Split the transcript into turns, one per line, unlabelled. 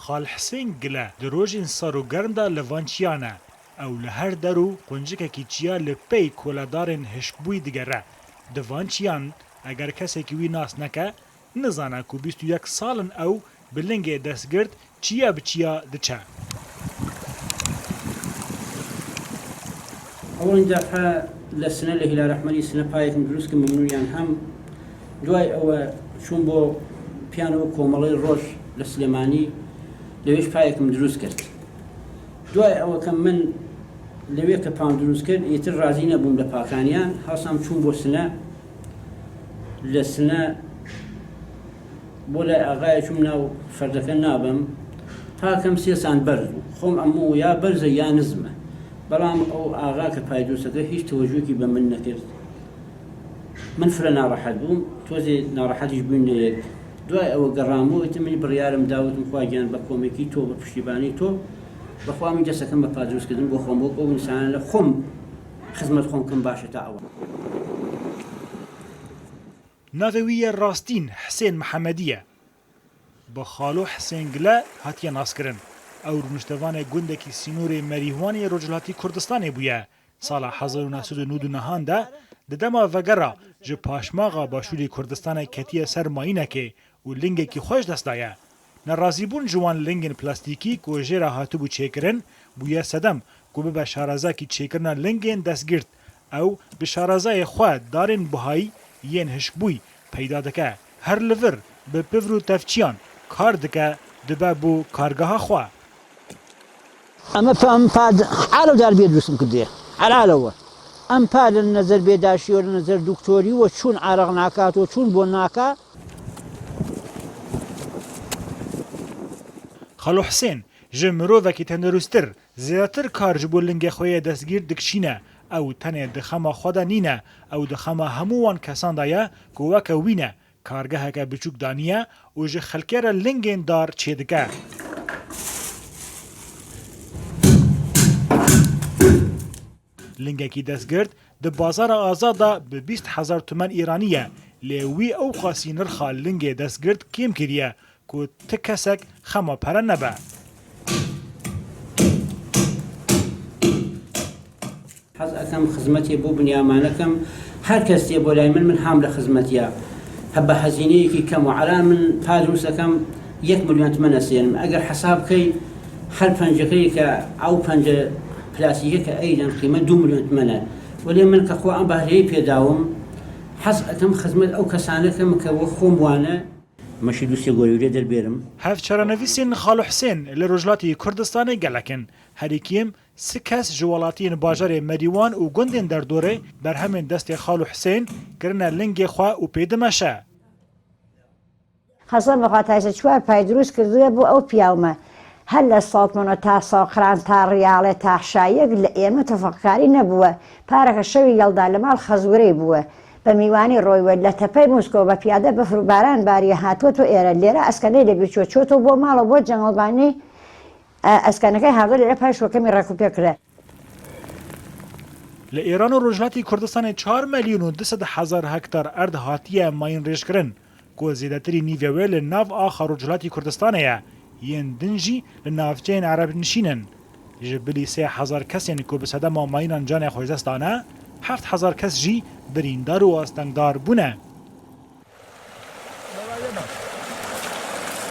خال حسین گله دروژین سارو گرم دا لوانچیانه او لهر درو قنجکه کی چیا لپی کولادارن هشکبوی دیگره دوانچیان اگر کسی که وی ناس نکه نزانه که 21 سالن او بلنگ دستگرد چیا بچیا دچه
أولا دفعة لسنة اللي هي رحمة سنة بايك مدروس كممنوع يعني هم دواي أو شون بو بيانو كومالي روش لسليماني لويش بايك مدروس كرت دواي أو كم من لوي كبان دروس كرت يتر رازينا بوم لباكانيان حاسم شون بو سنة لسنة بولا أغاية شمنا فردك النابم هاكم سيسان برزو خوم أمو يا برز يا نزمة بلام أو آغاك بايدوسك هيش توجهك بمن نكرت من فرنا راح بوم توزي نراح يجبين لك دواء أو قرامو يتمني بريالم داود مخواجان بكوميكي تو بفشتباني تو بخوامي جسا كم بفادروس كدن بخوام بوكو إنسان لخم خدمة خون كم باشا تاوا
ناویه راستین حسین محمدیه با خالو حسین گله هاتیه ناس کرن او رونشتوان گندکی سینور مریوانی رجلاتی کردستان بویه سال 1999 ده دما وگرا جو پاشماغا باشوری کردستان کتیه سرمایینه که و لنگه کی خوش دست دایه نرازی بون جوان لنگن پلاستیکی که جیره هاتو بو چیکرن بویه صدم که به بشارزه کی چیکرن لنگن دست گرد او بشارزه خواه دارن بهایی ین هشبوی پیدا دکه هر لور به پیورو تفچیان کار دکه دبه بو کارگاه خواه
أما فهم فاد على دار بيد رسم كده على هو أم فاد النظر بيداشي ولا نظر دكتوري وشون عرق ناكات وشون بوناكا
خالو حسین جمرو وکی تندرستر زیاتر کار جبو لنگ خوی دستگیر دکشینه او تنه دخما خدا نینه او دخما هموان کسان دایه که وکه وینه کارگاه که بچوک دانیه و جه خلکر لنگین دار چیدگه لنگکی دستگرد د بازار آزادا به 20,000 تومن ایرانیه لیوی او قاسی نرخا لنگ دستگرد کم کریه که تکسک خما پره نبه
حز أكم خدمتي بو بنيامانكم هر كستي بو لايمن من حامل خدمتي هبا حزينيكي كم وعلى من فادروسكم 1 مليون تمنسين أجر حساب كي هر فنجكيك أو فنج بلاسيك أيضا قيمة 2 مليون تمنة ولي من كخو أم بهري بيداوم حز أكم خدمت أو كسانكم كوخوم وانا ماشي دوسي غوريوري در بيرم
هف چرانویسین خالو حسین لرجلاتی کردستان گلکن هریکیم سکس جوالاتین باجار مریوان و گندین در دوره بر همین دست خالو حسین کرنه لنگ خواه و پیدمشه
خاصة مقاطعة شوار بايدروس كردوية بو أو بيومه هلا الصوت منو تا ساقران تا ريالة تا شايق لأيما تفكاري نبوه بارك الشوي يلدا لما الخزوري بوه بميواني روي ولا تبي موسكو بفيادة بفرو باران باري هاتو تو إيرا الليرة أسكاني لبيشو چوتو بو مالو بو جنگل باني أسكاني كي هردو ليرة پاش وكمي راكو بيكره
لإيران و رجلاتی کردستان 4 میلیون و 200,000 هکتار ارد هاتیه ماین ریش کرن که زیادتری نیوه لناو آخر رجلاتی کردستانه ین دنجی لناوچین عرب نشینن جبلی 3,000 کسی که بسده ما ماینان جان خوزستانه 7,000 کس جی بریندار و استنگدار بونه